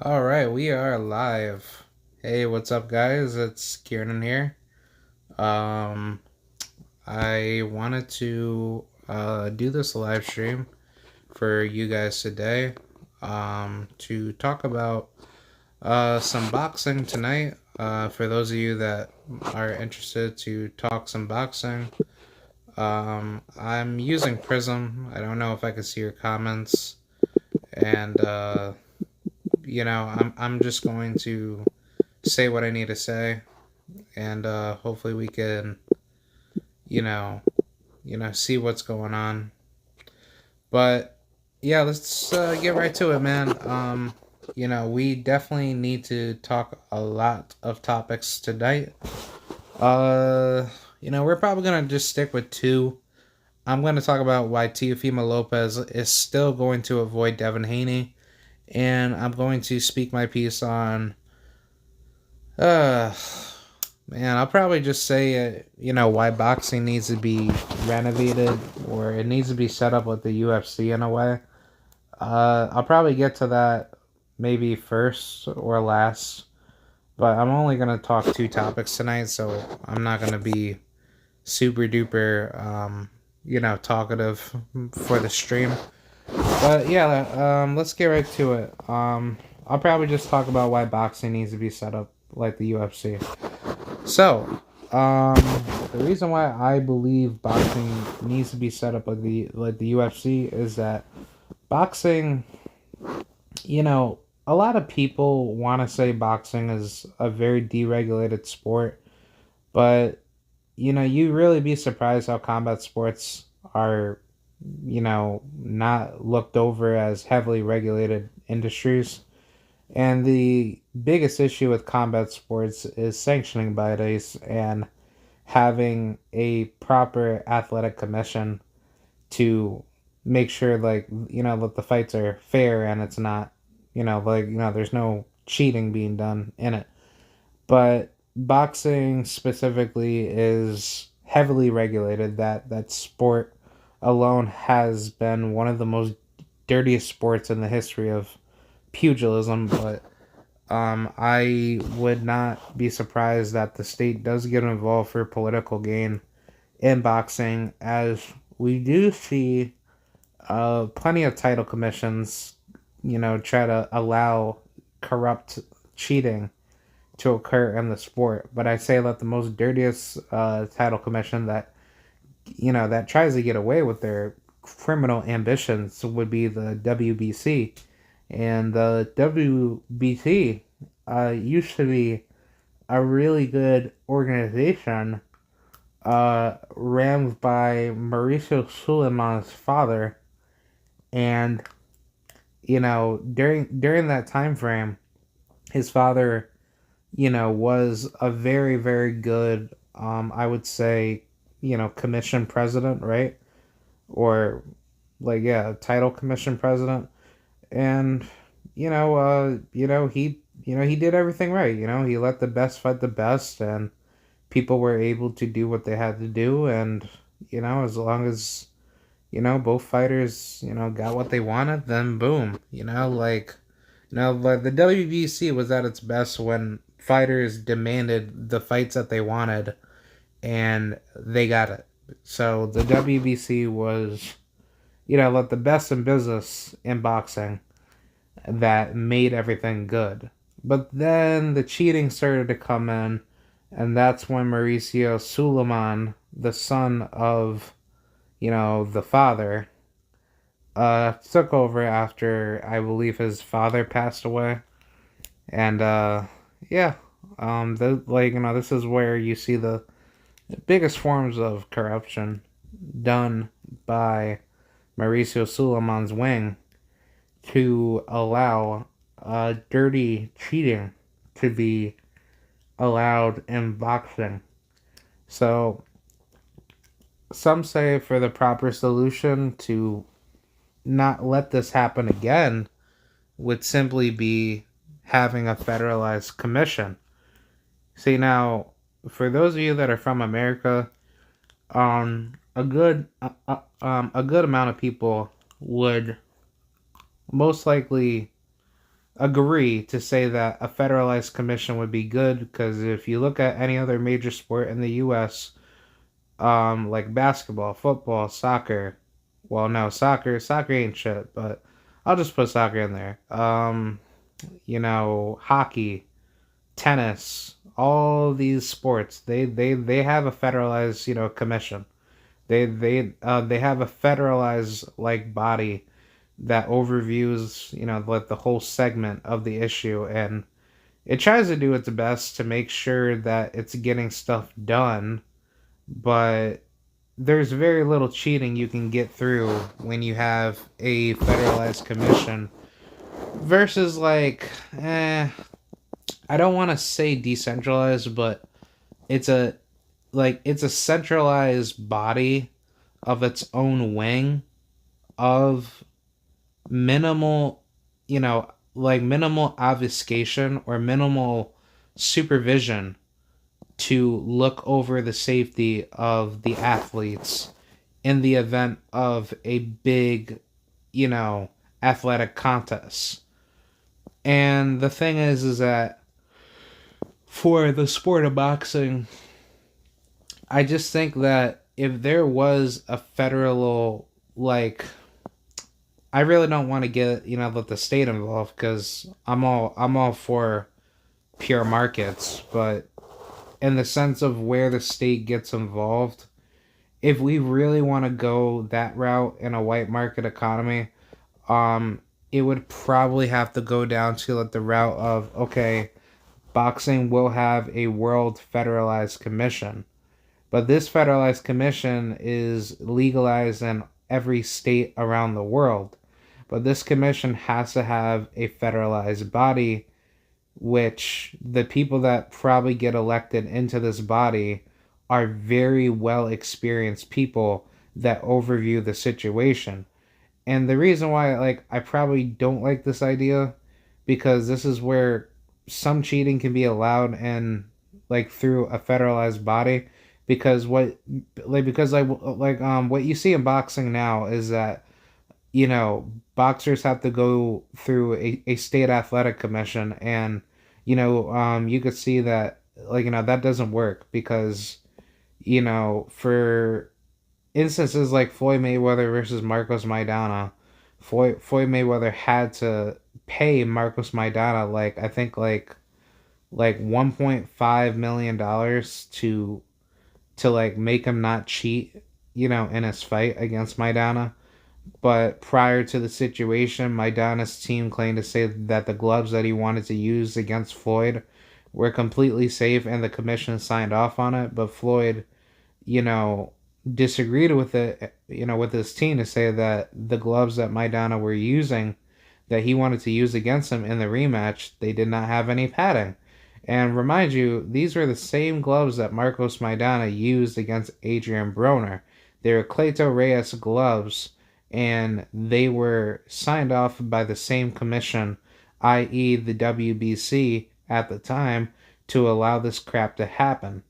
All right, we are live. Hey, what's up, guys? It's Kieran here. Um, I wanted to do this live stream for you guys today. To talk about some boxing tonight. For those of you that are interested to talk some boxing, I'm using Prism. I don't know if I can see your comments, and I'm just going to say what I need to say, and hopefully we can, you know, see what's going on. But yeah, let's get right to it, man. We definitely need to talk a lot of topics tonight. Uh, we're probably gonna just stick with two. I'm gonna talk about why TeoFemale Lopez is still going to avoid Devin Haney, and I'm going to speak my piece on uh Man, I'll probably just say, why boxing needs to be renovated or it needs to be set up with the UFC in a way. I'll probably get to that maybe first or last, but I'm only going to talk two topics tonight, so I'm not going to be super duper, talkative for the stream. But yeah, let's get right to it. I'll probably just talk about why boxing needs to be set up like the UFC. So, um, the reason why I believe boxing needs to be set up like the UFC is that boxing, a lot of people want to say boxing is a very deregulated sport, but you really be surprised how combat sports are, not looked over as heavily regulated industries. And the biggest issue with combat sports is sanctioning bodies and having a proper athletic commission to make sure that the fights are fair and it's not there's no cheating being done in it. But boxing specifically is heavily regulated. That sport alone has been one of the most dirtiest sports in the history of pugilism. But I would not be surprised that the state does get involved for political gain in boxing, as we do see plenty of title commissions, try to allow corrupt cheating to occur in the sport. But I say that the most dirtiest title commission that tries to get away with their criminal ambitions would be the WBC. And the WBC used to be a really good organization ran by Mauricio Suleiman's father, and during that time frame, his father, was a very very good, I would say, commission president, right? Or title commission president, and he did everything right. He let the best fight the best, and people were able to do what they had to do, and as long as both fighters got what they wanted, then boom. Like the WBC was at its best when fighters demanded the fights that they wanted and they got it. So the WBC was like the best in business in boxing that made everything good. But then the cheating started to come in, and that's when Mauricio Suleiman, the son of, the father, took over after I believe his father passed away. And yeah, this is where you see the biggest forms of corruption done by Mauricio Suleiman's wing to allow dirty cheating to be allowed in boxing. So some say for the proper solution to not let this happen again would simply be having a federalized commission. See, now, for those of you that are from America, a good amount of people would most likely agree to say that a federalized commission would be good, because if you look at any other major sport in the U.S., like basketball, football, soccer. Well, no, soccer ain't shit, but I'll just put soccer in there. Hockey, tennis, all these sports, they have a federalized, commission. They have a federalized like body that overviews, like the whole segment of the issue, and it tries to do its best to make sure that it's getting stuff done, but there's very little cheating you can get through when you have a federalized commission versus like I don't want to say decentralized, but it's a it's a centralized body of its own wing of minimal, minimal obfuscation or minimal supervision to look over the safety of the athletes in the event of a big, you know, athletic contest. And the thing is that for the sport of boxing, I just think that if there was a federal, like, I really don't want to get, let the state involved, because I'm all for pure markets, but in the sense of where the state gets involved, if we really want to go that route in a white market economy, it would probably have to go down to like the route of, okay, boxing will have a world federalized commission, but this federalized commission is legalized in every state around the world. But this commission has to have a federalized body, which the people that probably get elected into this body are very well experienced people that overview the situation. And the reason why like I probably don't like this idea, because this is where some cheating can be allowed and like through a federalized body, because what you see in boxing now is that, boxers have to go through a state athletic commission, and you could see that, like, that doesn't work, because for instances like Floyd Mayweather versus Marcos Maidana, Floyd Mayweather had to pay Marcos Maidana, like, I think like $1.5 million to like make him not cheat, in his fight against Maidana. But prior to the situation, Maidana's team claimed to say that the gloves that he wanted to use against Floyd were completely safe, and the commission signed off on it. But Floyd, you know, disagreed with it, with his team, to say that the gloves that Maidana were using, that he wanted to use against him in the rematch, they did not have any padding. And remind you, these were the same gloves that Marcos Maidana used against Adrian Broner. They were Cleito Reyes gloves, and they were signed off by the same commission, i.e., the WBC at the time, to allow this crap to happen.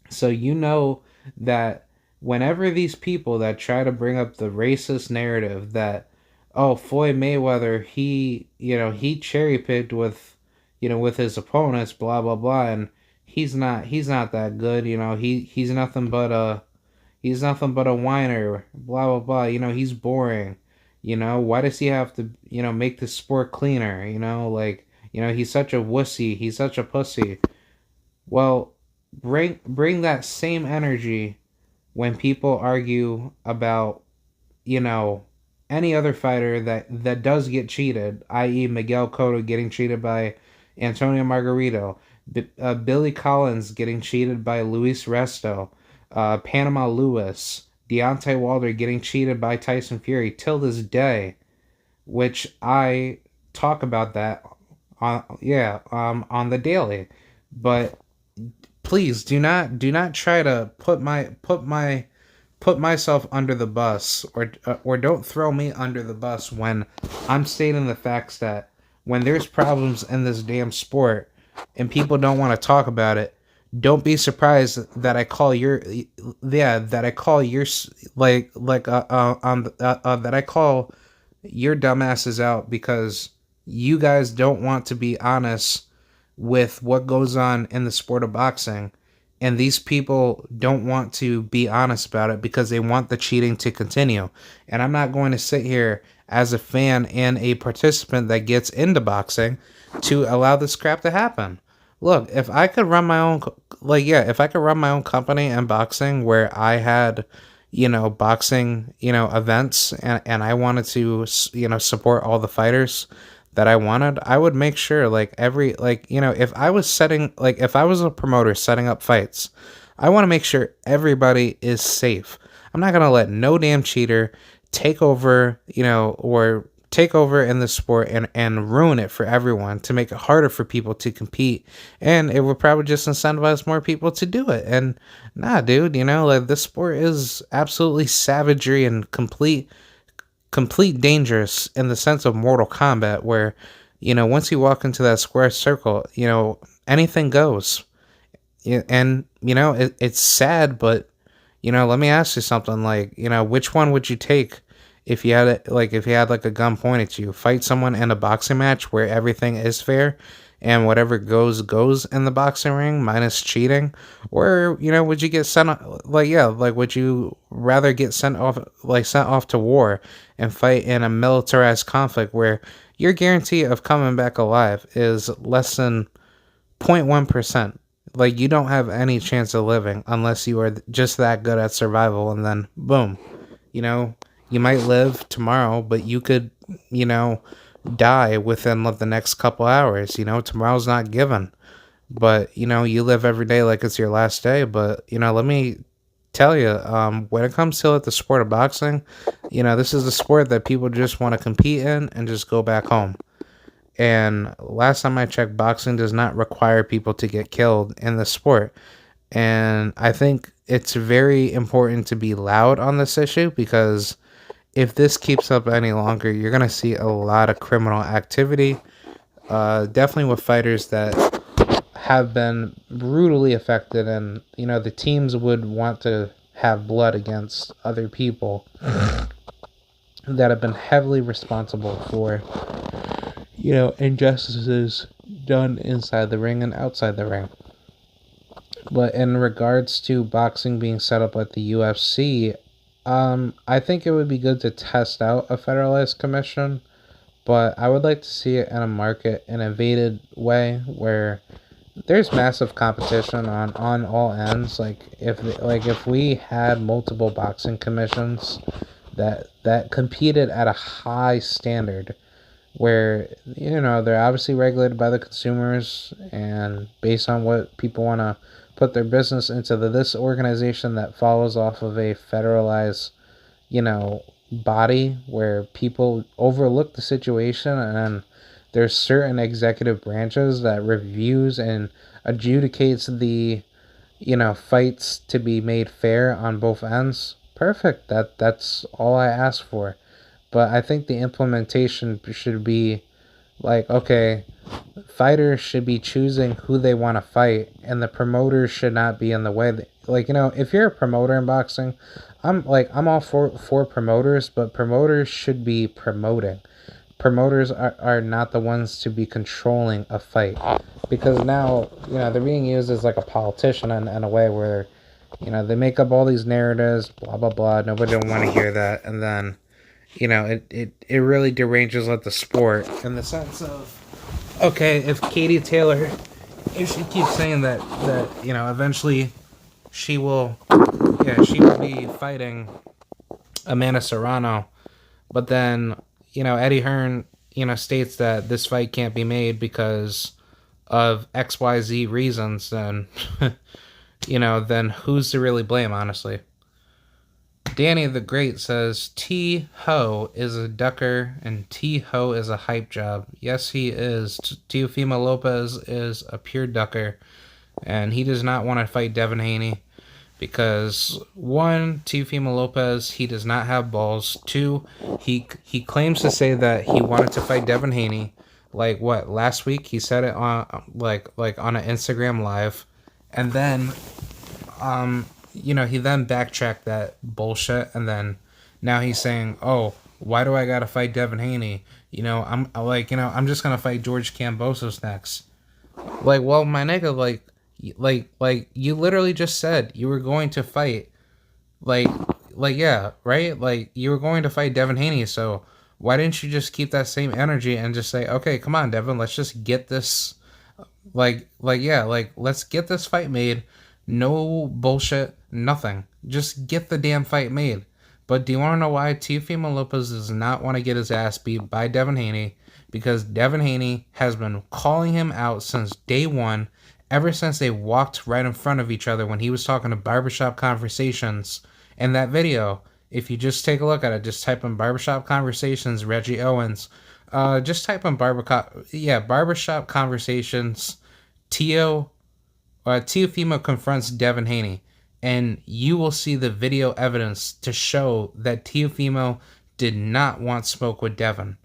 So that whenever these people that try to bring up the racist narrative that, oh, Floyd Mayweather, he cherry picked with his opponents, blah blah blah, and he's not that good, he's nothing but a whiner, blah blah blah, he's boring, why does he have to, make the sport cleaner, he's such a wussy, he's such a pussy. Well, bring that same energy when people argue about, you know, any other fighter that does get cheated, i.e., Miguel Cotto getting cheated by Antonio Margarito, Billy Collins getting cheated by Luis Resto, Panama Lewis, Deontay Wilder getting cheated by Tyson Fury till this day, which I talk about that on the daily. But please do not try to put myself under the bus, or don't throw me under the bus when I'm stating the facts that when there's problems in this damn sport and people don't want to talk about it, don't be surprised that I call that I call your dumbasses out, because you guys don't want to be honest with what goes on in the sport of boxing. And these people don't want to be honest about it because they want the cheating to continue. And I'm not going to sit here as a fan and a participant that gets into boxing to allow this crap to happen. Look, if I could run my own, if I could run my own company in boxing where I had, boxing, events, and I wanted to, support all the fighters that I wanted, I would make sure, if I was a promoter setting up fights, I want to make sure everybody is safe. I'm not going to let no damn cheater take over, or take over in the sport and ruin it for everyone to make it harder for people to compete. And it would probably just incentivize more people to do it. And nah, dude, this sport is absolutely savagery and complete dangerous in the sense of Mortal Kombat, where, once you walk into that square circle, anything goes. And, it's sad, but, let me ask you something. Which one would you take if you had like a gun pointed to you? Fight someone in a boxing match where everything is fair and whatever goes in the boxing ring minus cheating, or would you get would you rather get sent off to war and fight in a militarized conflict where your guarantee of coming back alive is less than 0.1%? You don't have any chance of living unless you are just that good at survival, and then boom, you know you might live tomorrow, but you could, die within the next couple hours. Tomorrow's not given, but you live every day like it's your last day. But let me tell you, when it comes to the sport of boxing, this is a sport that people just want to compete in and just go back home. And last time I checked, boxing does not require people to get killed in the sport. And I think it's very important to be loud on this issue, because if this keeps up any longer, you're going to see a lot of criminal activity. Definitely with fighters that have been brutally affected, and, the teams would want to have blood against other people that have been heavily responsible for, injustices done inside the ring and outside the ring. But in regards to boxing being set up at the UFC, I think it would be good to test out a federalized commission, but I would like to see it in a market innovated way where there's massive competition on all ends. If we had multiple boxing commissions that competed at a high standard, where they're obviously regulated by the consumers and based on what people want to put their business into, this organization that follows off of a federalized body where people overlook the situation, and there's certain executive branches that reviews and adjudicates the fights to be made fair on both ends. Perfect. That's all I ask for. But I think the implementation should be okay, fighters should be choosing who they want to fight, and the promoters should not be in the way. If you're a promoter in boxing, I'm all for promoters, but promoters should be promoting. Promoters are not the ones to be controlling a fight, because now they're being used as a politician in a way where they make up all these narratives, blah blah blah. Nobody don't want to hear that, and then it really deranges the sport in the sense of, okay, if Katie Taylor, if she keeps saying that eventually she will be fighting Amanda Serrano, but then Eddie Hearn states that this fight can't be made because of XYZ reasons, then then who's to really blame, honestly? Danny the Great says, T-Ho is a ducker and T-Ho is a hype job. Yes, he is. TeoFemale Lopez is a pure ducker, and he does not want to fight Devin Haney because, one, TeoFemale Lopez, he does not have balls. Two, he claims to say that he wanted to fight Devin Haney. Last week? He said it on on an Instagram live, and then he then backtracked that bullshit, and then now he's saying, oh, Why do I gotta fight Devin Haney? I'm just gonna fight George Kambosos next. Like, well, my nigga, like you literally just said you were going to fight, like, yeah, right? Like, you were going to fight Devin Haney, so why didn't you just keep that same energy and just say, okay, come on, Devin, let's just get this, yeah, let's get this fight made. No bullshit, nothing. Just get the damn fight made. But do you want to know why Teofimo Lopez does not want to get his ass beat by Devin Haney? Because Devin Haney has been calling him out since day one, ever since they walked right in front of each other when he was talking to Barbershop Conversations in that video. If you just take a look at it, just type in Barbershop Conversations, Reggie Owens. Just type in Barbershop Conversations, Teofimo confronts Devin Haney, and you will see the video evidence to show that Teofimo did not want smoke with Devin,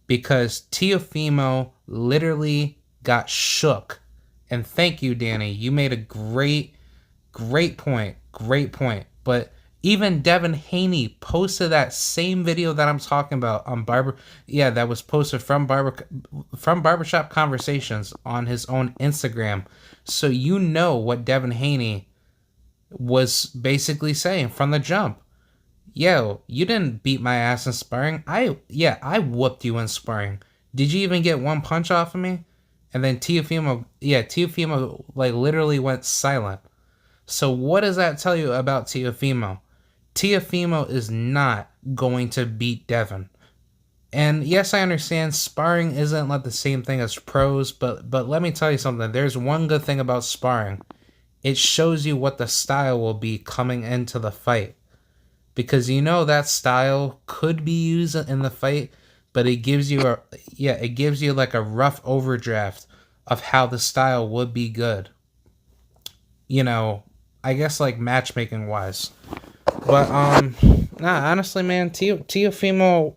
because Teofimo literally got shook. And thank you, Danny. You made a great point. Great point. But even Devin Haney posted that same video that I'm talking about on that was posted from Barbershop Conversations on his own Instagram. So you know what Devin Haney was basically saying from the jump. Yo, you didn't beat my ass in sparring. I whooped you in sparring. Did you even get one punch off of me? And then Teofimo like literally went silent. So what does that tell you about Teofimo? Teofimo is not going to beat Devin. And yes, I understand sparring isn't like the same thing as pros, but let me tell you something. There's one good thing about sparring. It shows you what the style will be coming into the fight. Because you know that style could be used in the fight, but it gives you like a rough overdraft of how the style would be good. You know, I guess like matchmaking wise. But honestly, man, Teofimo,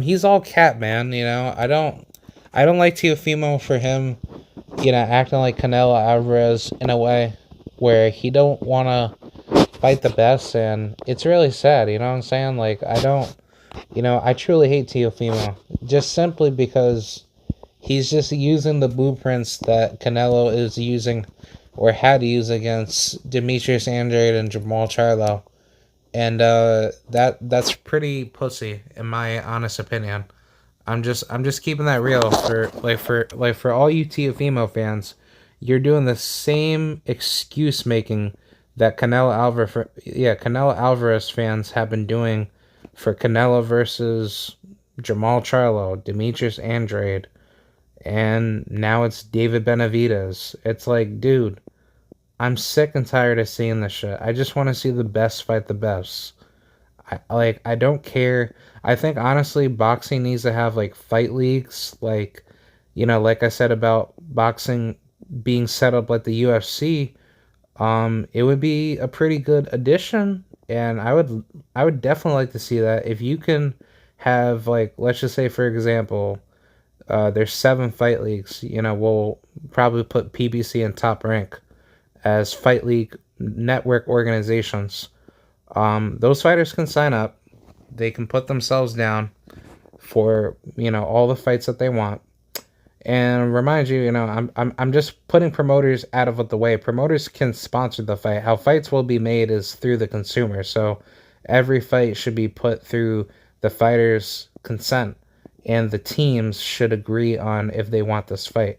he's all cat, man. You know, I don't like Teofimo for him, acting like Canelo Alvarez in a way where he don't want to fight the best, and it's really sad. You know what I'm saying? Like, I truly hate Teofimo just simply because he's just using the blueprints that Canelo is using or had to use against Demetrius Andrade and Jamal Charlo. And that's pretty pussy in my honest opinion. I'm just keeping that real for all you Teofimo fans. You're doing the same excuse making that Canelo Alvarez fans have been doing for Canelo versus Jamal Charlo, Demetrius Andrade, and now it's David Benavidez. It's like, dude, I'm sick and tired of seeing this shit. I just want to see the best fight the best. I don't care. I think honestly boxing needs to have like fight leagues, like I said about boxing being set up like the UFC. It would be a pretty good addition, and I would definitely like to see that. If you can have, like, let's just say for example, there's 7 fight leagues. We'll probably put PBC and Top Rank as fight league network organizations. Those fighters can sign up. They can put themselves down for all the fights that they want. And remind you, I'm just putting promoters out of the way. Promoters can sponsor the fight. How fights will be made is through the consumer. So every fight should be put through the fighter's consent, and the teams should agree on if they want this fight.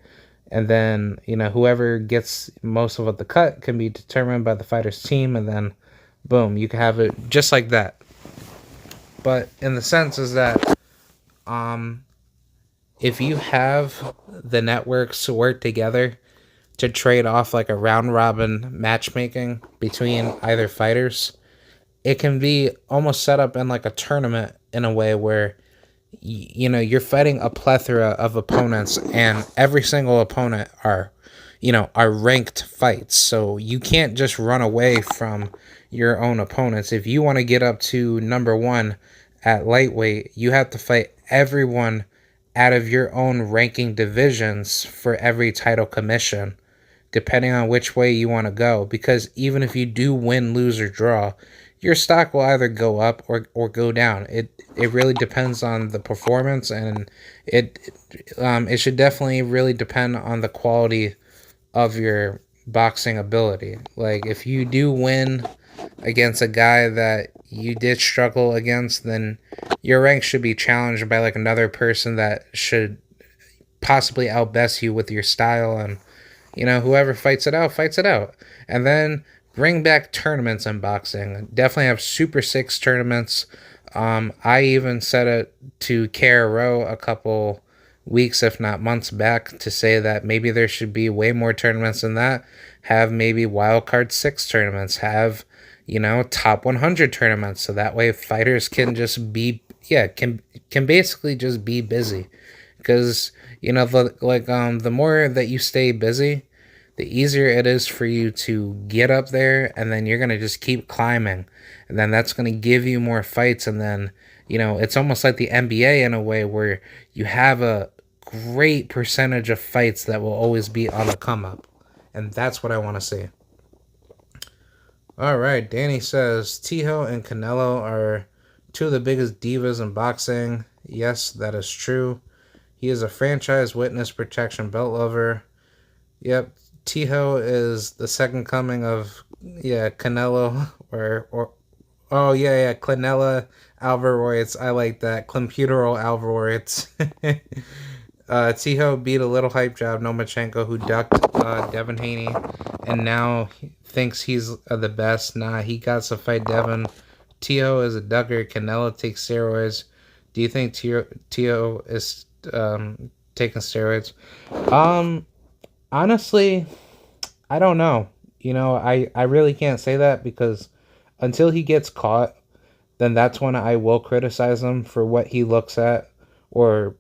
And then, whoever gets most of the cut can be determined by the fighter's team, and then boom, you can have it just like that. But in the sense is that if you have the networks work together to trade off like a round robin matchmaking between either fighters, it can be almost set up in like a tournament in a way where you're fighting a plethora of opponents, and every single opponent are ranked fights. So you can't just run away from your own opponents. If you want to get up to number 1 at lightweight, you have to fight everyone out of your own ranking divisions for every title commission, depending on which way you want to go. Because even if you do win, lose, or draw, your stock will either go up or go down. It really depends on the performance, and it should definitely really depend on the quality of your boxing ability. Like if you do win against a guy that you did struggle against, then your rank should be challenged by like another person that should possibly outbest you with your style, and whoever fights it out fights it out. And then bring back tournaments in boxing. Definitely have Super Six tournaments. I even said it to Kara a couple weeks, if not months back, to say that maybe there should be way more tournaments than that. Have maybe wildcard 6 tournaments. Have top 100 tournaments, so that way fighters can just be can basically just be busy, because the more that you stay busy, the easier it is for you to get up there, and then you're going to just keep climbing, and then that's going to give you more fights. And then it's almost like the NBA in a way, where you have a great percentage of fights that will always be on the come up, and that's what I want to see. All right, Danny says Teo and Canelo are two of the biggest divas in boxing. Yes, that is true. He is a franchise witness protection belt lover. Yep, Teo is the second coming of Canelo or Clanella Alvarez. I like that. Clemputeral Alvarez. Teo beat a little hype job Nomachenko, who ducked Devin Haney, and now thinks he's the best. Nah, he got to fight Devin. Teo is a ducker. Canelo takes steroids. Do you think Teo is taking steroids? Honestly, I don't know. I really can't say that, because until he gets caught, then that's when I will criticize him for what he looks at, or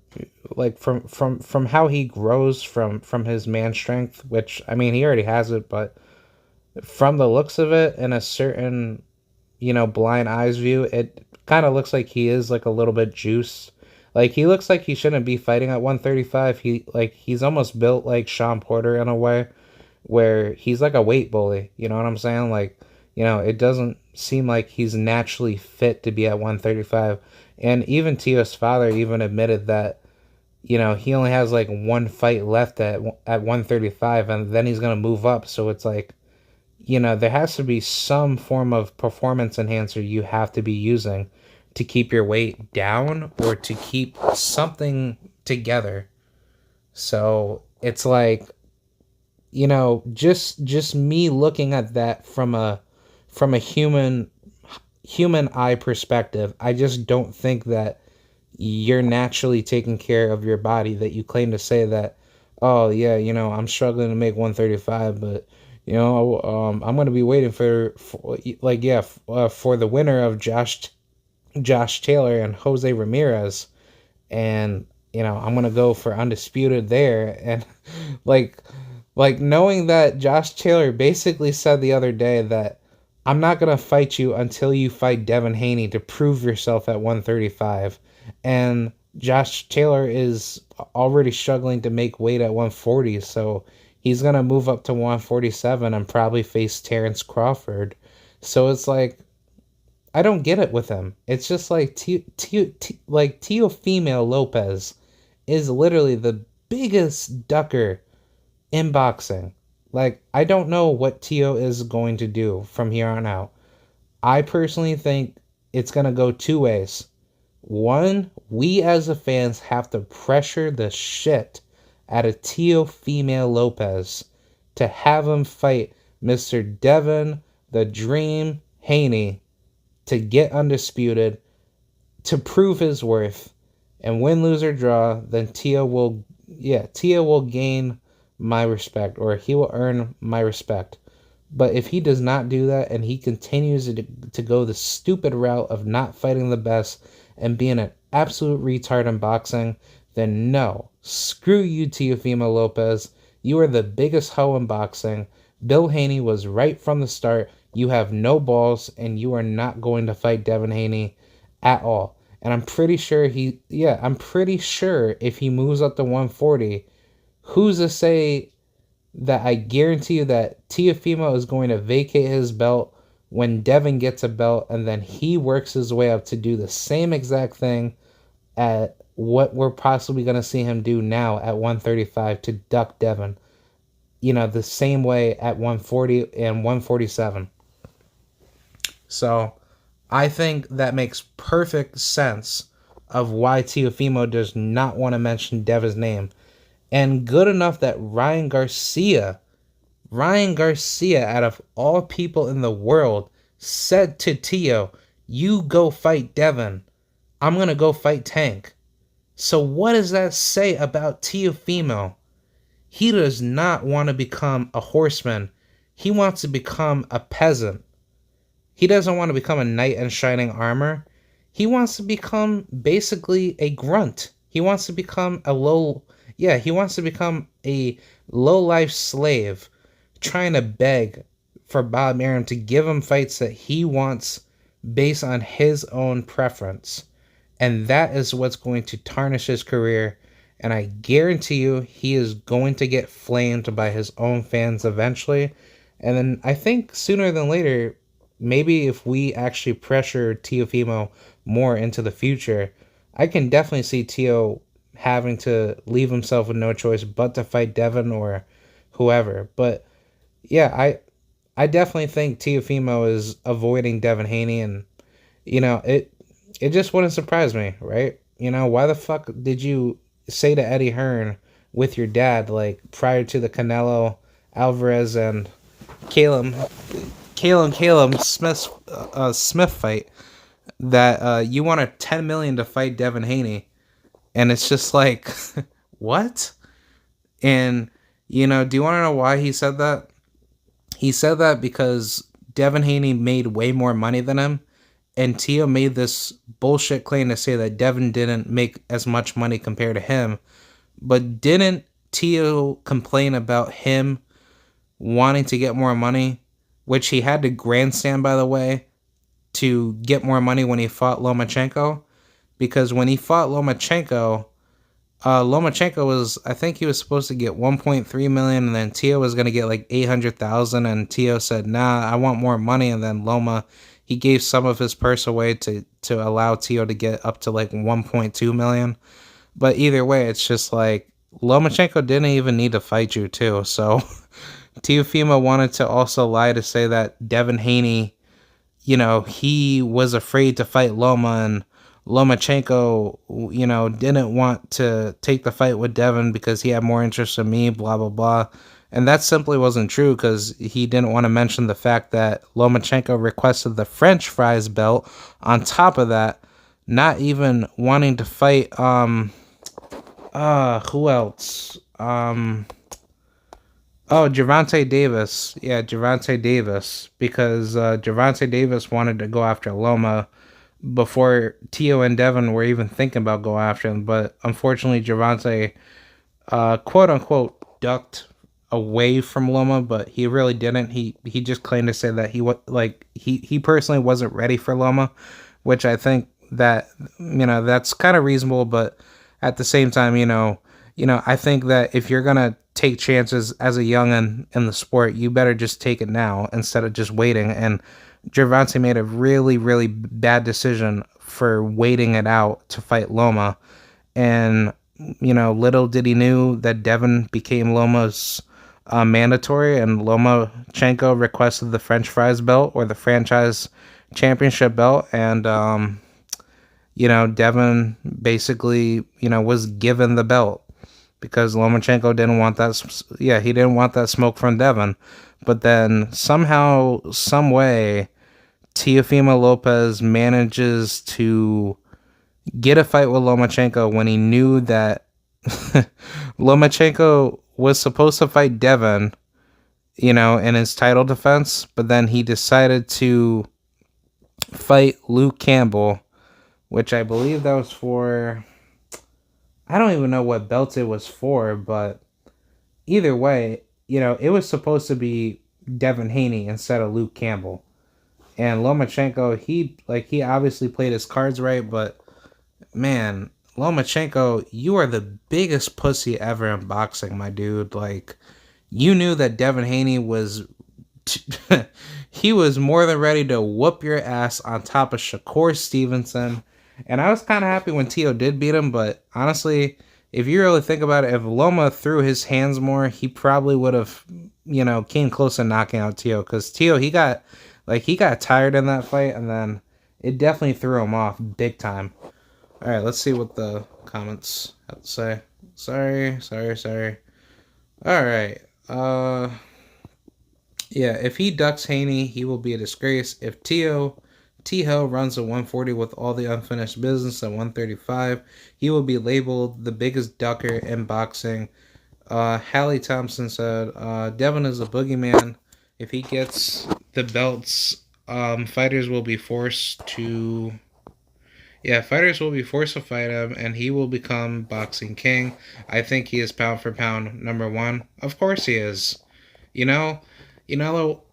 like from how he grows from his man strength, which I mean he already has it, but from the looks of it in a certain blind eyes view, it kind of looks like he is like a little bit juiced. Like he looks like he shouldn't be fighting at 135. He's almost built like Sean Porter in a way, where he's like a weight bully. You know what I'm saying? Like, it doesn't seem like he's naturally fit to be at 135. And even Teo's father even admitted that, he only has like one fight left at 135, and then he's going to move up. So it's like, there has to be some form of performance enhancer you have to be using to keep your weight down, or to keep something together. So it's like, just me looking at that from a human eye perspective, I just don't think that you're naturally taking care of your body, that you claim to say that, oh yeah, I'm struggling to make 135, but I'm going to be waiting for the winner of Josh Taylor and Jose Ramirez, and I'm going to go for undisputed there. And like knowing that Josh Taylor basically said the other day that I'm not going to fight you until you fight Devin Haney to prove yourself at 135. And Josh Taylor is already struggling to make weight at 140, so he's going to move up to 147 and probably face Terrence Crawford. So it's like, I don't get it with him. It's just like TeoFemale Lopez is literally the biggest ducker in boxing. Like, I don't know what Teo is going to do from here on out. I personally think it's going to go two ways. One, we as the fans have to pressure the shit out of TeoFemale Lopez to have him fight Mr. Devin, the Dream, Haney, to get undisputed, to prove his worth, and win, lose, or draw, then Teo will gain my respect, or he will earn my respect. But if he does not do that, and he continues to go the stupid route of not fighting the best and being an absolute retard in boxing, then no. Screw you, TeoFemale Lopez. You are the biggest hoe in boxing. Bill Haney was right from the start. You have no balls, and you are not going to fight Devin Haney at all. And I'm pretty sure if he moves up to 140, who's to say that I guarantee you that TeoFemale is going to vacate his belt when Devin gets a belt and then he works his way up to do the same exact thing at what we're possibly going to see him do now at 135 to duck Devin. The same way at 140 and 147. So I think that makes perfect sense of why TeoFemale does not want to mention Devin's name. And good enough that Ryan Garcia, out of all people in the world, said to Teo, you go fight Devin. I'm going to go fight Tank. So what does that say about TeoFemale? He does not want to become a horseman. He wants to become a peasant. He doesn't want to become a knight in shining armor. He wants to become basically a grunt. He wants to become a low-life slave trying to beg for Bob Arum to give him fights that he wants based on his own preference. And that is what's going to tarnish his career. And I guarantee you he is going to get flamed by his own fans eventually. And then I think sooner than later, maybe if we actually pressure TeoFemale more into the future, I can definitely see Teo having to leave himself with no choice but to fight Devin or whoever. But yeah, I definitely think TeoFemale is avoiding Devin Haney, and it just wouldn't surprise me, right? Why the fuck did you say to Eddie Hearn with your dad, like prior to the Canelo Alvarez and Caleb Smith fight, that you wanted $10 million to fight Devin Haney, and it's just like, what? And do you want to know why he said that? He said that because Devin Haney made way more money than him, and Teo made this bullshit claim to say that Devin didn't make as much money compared to him. But didn't Teo complain about him wanting to get more money, which he had to grandstand, by the way, to get more money when he fought Lomachenko? Because when he fought Lomachenko was, I think he was supposed to get 1.3 million, and then Teo was going to get like 800,000, and Teo said, nah, I want more money. And then Loma, he gave some of his purse away to allow Teo to get up to like 1.2 million. But either way, it's just like, Lomachenko didn't even need to fight you too. So TeoFemale wanted to also lie to say that Devin Haney, he was afraid to fight Loma, and Lomachenko, didn't want to take the fight with Devin because he had more interest in me, blah, blah, blah. And that simply wasn't true, because he didn't want to mention the fact that Lomachenko requested the French fries belt on top of that, not even wanting to fight, who else? Gervonta Davis. Yeah, Gervonta Davis, because Gervonta Davis wanted to go after Loma before Teo and Devin were even thinking about going after him. But unfortunately, Gervonta, quote unquote, ducked away from Loma, but he really didn't. He just claimed to say that he personally wasn't ready for Loma, which I think that that's kind of reasonable. But at the same time, I think that if you're gonna take chances as a youngin in the sport, you better just take it now instead of just waiting. And Gervonta made a really, really bad decision for waiting it out to fight Loma. And, little did he knew that Devin became Loma's mandatory, and Lomachenko requested the French fries belt, or the franchise championship belt. And, Devin basically, was given the belt, because Lomachenko didn't want that. Yeah, he didn't want that smoke from Devin. But then somehow, some way, Teofimo Lopez manages to get a fight with Lomachenko when he knew that Lomachenko was supposed to fight Devin, in his title defense. But then he decided to fight Luke Campbell, which I believe that was for, I don't even know what belt it was for, but either way, it was supposed to be Devin Haney instead of Luke Campbell. And Lomachenko, he obviously played his cards right, but man, Lomachenko, you are the biggest pussy ever in boxing, my dude. Like, you knew that Devin Haney was he was more than ready to whoop your ass on top of Shakur Stevenson. And I was kind of happy when Teo did beat him, but honestly, if you really think about it, if Loma threw his hands more, he probably would have, came close to knocking out Teo. Because Teo, he got tired in that fight, and then it definitely threw him off big time. All right, let's see what the comments have to say. Sorry. All right. Yeah, if he ducks Haney, he will be a disgrace. If T-Hill runs a 140 with all the unfinished business at 135, he will be labeled the biggest ducker in boxing. Hallie Thompson said, Devin is a boogeyman. If he gets the belts, fighters will be forced to... Yeah, fighters will be forced to fight him, and he will become boxing king. I think he is pound for pound number one. Of course he is. You know,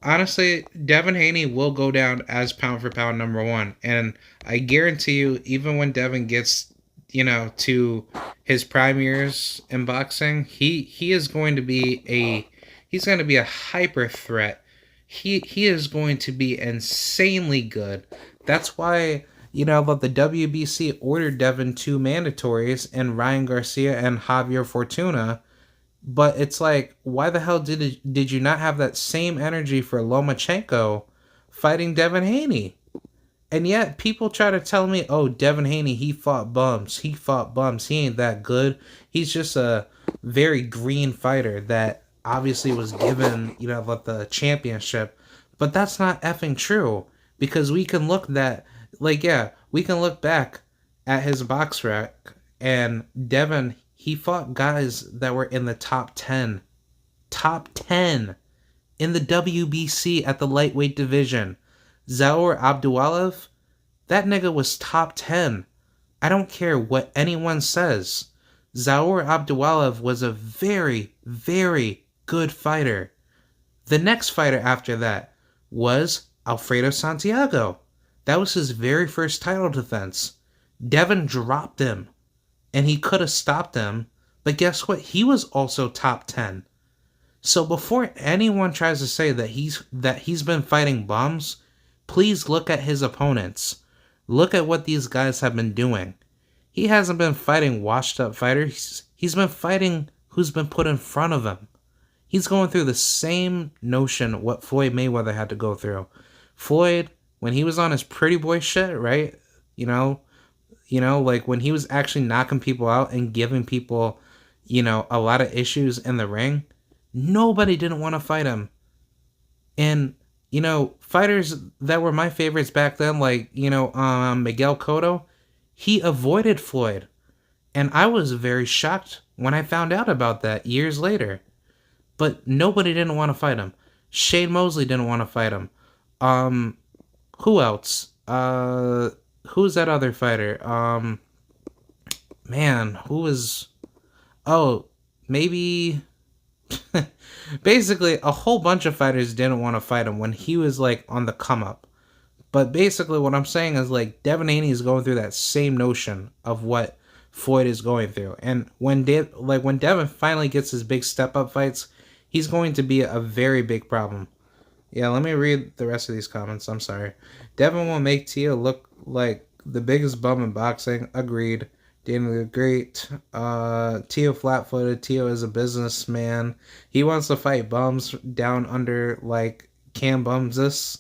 honestly, Devin Haney will go down as pound for pound number one. And I guarantee you, even when Devin gets, to his prime years in boxing, he is going to be a hyper threat. He is going to be insanely good. That's why, that the WBC ordered Devin 2 mandatories and Ryan Garcia and Javier Fortuna. But it's like, why the hell did you not have that same energy for Lomachenko fighting Devin Haney? And yet people try to tell me, oh, Devin Haney, he fought bums. He ain't that good. He's just a very green fighter that obviously was given, the championship. But that's not effing true. Because we can look back at his box rec, and Devin, he fought guys that were in the top 10 in the WBC at the lightweight division. Zaur Abdullayev, that nigga was top 10. I don't care what anyone says. Zaur Abdullayev was a very, very good fighter. The next fighter after that was Alfredo Santiago. That was his very first title defense. Devin dropped him, and he could have stopped him, but guess what? He was also top 10. So before anyone tries to say that he's been fighting bums, please look at his opponents. Look at what these guys have been doing. He hasn't been fighting washed up fighters. He's been fighting who's been put in front of him. He's going through the same notion what Floyd Mayweather had to go through. Floyd, when he was on his pretty boy shit, right? Like when he was actually knocking people out and giving people, a lot of issues in the ring, nobody didn't want to fight him. And, fighters that were my favorites back then, like, Miguel Cotto, he avoided Floyd. And I was very shocked when I found out about that years later. But nobody didn't want to fight him. Shane Mosley didn't want to fight him. Who else? Who's that other fighter? Who was... Oh, maybe... Basically, a whole bunch of fighters didn't want to fight him when he was, like, on the come-up. But basically, what I'm saying is, like, Devin Haney is going through that same notion of what Floyd is going through. And when Devin finally gets his big step-up fights, he's going to be a very big problem. Yeah, let me read the rest of these comments. I'm sorry. Devin will make Teo look like the biggest bum in boxing. Agreed. Daniel Great. Teo flat-footed. Teo is a businessman. He wants to fight bums down under, like, Cam Bumsus.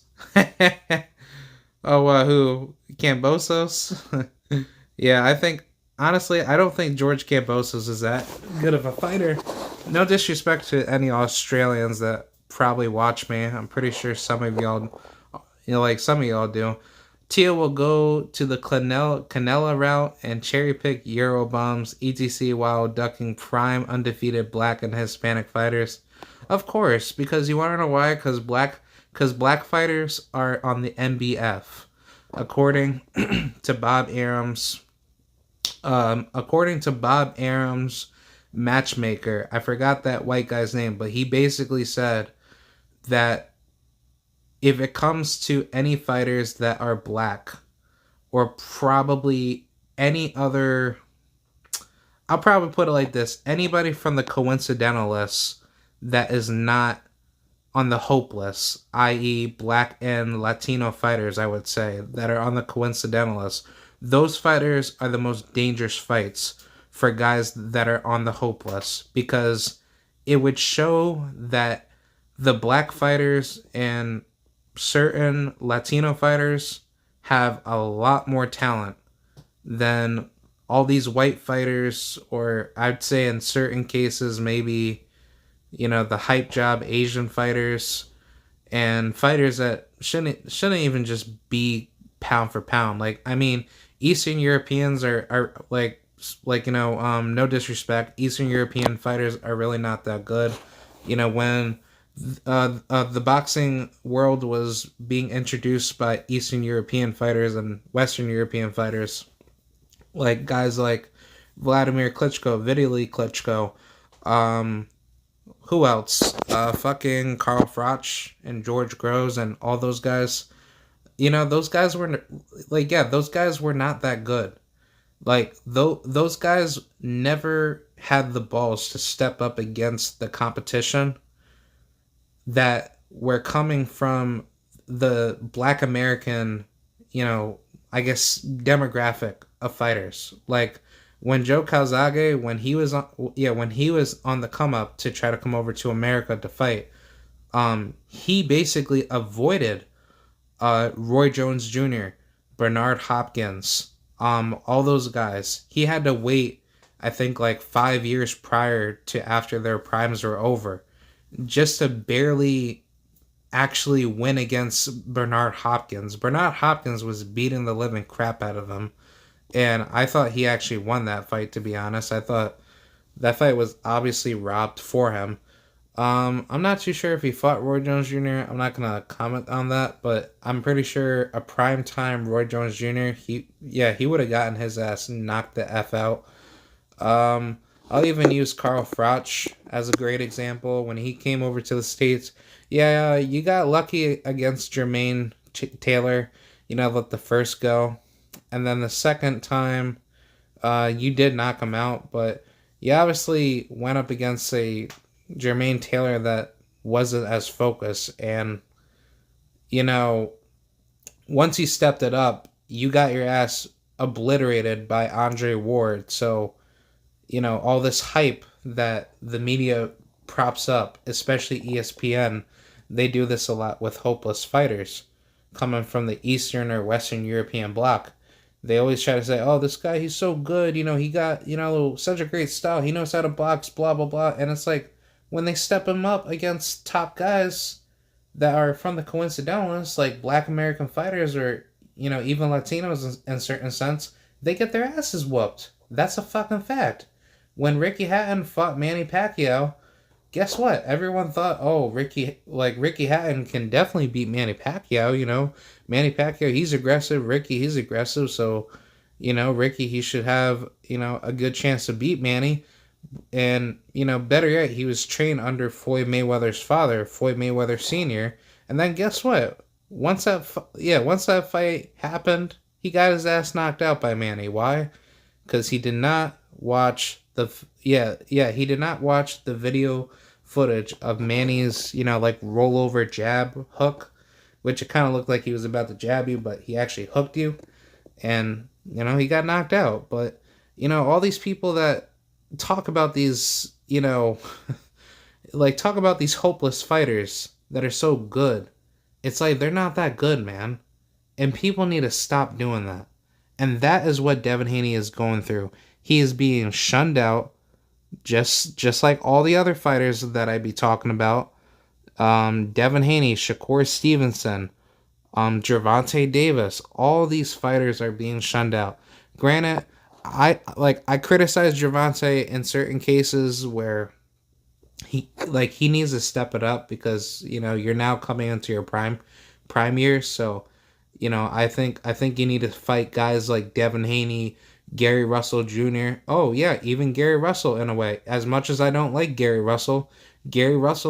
Who? Cambosos? Yeah, honestly, I don't think George Cambosos is that good of a fighter. No disrespect to any Australians that probably watch me. I'm pretty sure some of y'all, some of y'all do. Teo will go to the Canela route and cherry pick Euro bombs, etc., while ducking prime undefeated black and Hispanic fighters. Of course, because you want to know why? Because black fighters are on the MBF, according to Bob Arum's. According to Bob Arum's matchmaker, I forgot that white guy's name, but he basically said that if it comes to any fighters that are black, or probably any other, I'll probably put it like this, anybody from the coincidental list that is not on the hope list, i.e., black and Latino fighters, I would say, that are on the coincidental list. Those fighters are the most dangerous fights for guys that are on the hope list, because it would show that the black fighters and certain Latino fighters have a lot more talent than all these white fighters, or I'd say in certain cases, maybe, the hype job Asian fighters and fighters that shouldn't even just be pound for pound. Like, I mean, Eastern Europeans are no disrespect, Eastern European fighters are really not that good. When the boxing world was being introduced by Eastern European fighters and Western European fighters, like guys like Vladimir Klitschko, Vitaly Klitschko, who else? Fucking Carl Froch and George Groves and all those guys. Those guys were those guys were not that good. Like, those guys never had the balls to step up against the competition that were coming from the black American, I guess, demographic of fighters. Like, when Joe Calzaghe, when he was on the come up to try to come over to America to fight, he basically avoided Roy Jones Jr., Bernard Hopkins, all those guys. He had to wait, I think, like 5 years prior to after their primes were over, just to barely actually win against Bernard Hopkins. Bernard Hopkins was beating the living crap out of him, and I thought he actually won that fight, to be honest. I thought that fight was obviously robbed for him. I'm not too sure if he fought Roy Jones Jr. I'm not gonna comment on that, but I'm pretty sure a primetime Roy Jones Jr. He would have gotten his ass knocked the F out. I'll even use Carl Froch as a great example. When he came over to the States, yeah, you got lucky against Jermaine Taylor. Let the first go, and then the second time, you did knock him out, but you obviously went up against a Jermaine Taylor that wasn't as focused, and once he stepped it up, you got your ass obliterated by Andre Ward. So, all this hype that the media props up, especially ESPN, they do this a lot with hopeless fighters coming from the Eastern or Western European bloc. They always try to say, oh, this guy, he's so good, he got, such a great style, he knows how to box, blah, blah, blah. And it's like, when they step him up against top guys that are from the coincidentalists, like black American fighters or, even Latinos in certain sense, they get their asses whooped. That's a fucking fact. When Ricky Hatton fought Manny Pacquiao, guess what? Everyone thought, oh, Ricky Hatton can definitely beat Manny Pacquiao, Manny Pacquiao, he's aggressive, Ricky, he's aggressive, so, Ricky, he should have, a good chance to beat Manny. And, better yet, he was trained under Floyd Mayweather's father, Floyd Mayweather Sr., and then guess what? Once that fight happened, he got his ass knocked out by Manny. Why? Because he did not watch he did not watch the video footage of Manny's, rollover jab hook, which it kind of looked like he was about to jab you, but he actually hooked you, and, he got knocked out. But, all these people that talk about these, talk about these hopeless fighters that are so good, it's like, they're not that good, man. And people need to stop doing that. And that is what Devin Haney is going through. He is being shunned out, just like all the other fighters that I be talking about. Devin Haney, Shakur Stevenson, Gervonta Davis, all these fighters are being shunned out. Granted, I criticize Gervonta in certain cases where he needs to step it up, because you're now coming into your prime years. So I think you need to fight guys like Devin Haney, Gary Russell Jr. Oh yeah, even Gary Russell in a way. As much as I don't like Gary Russell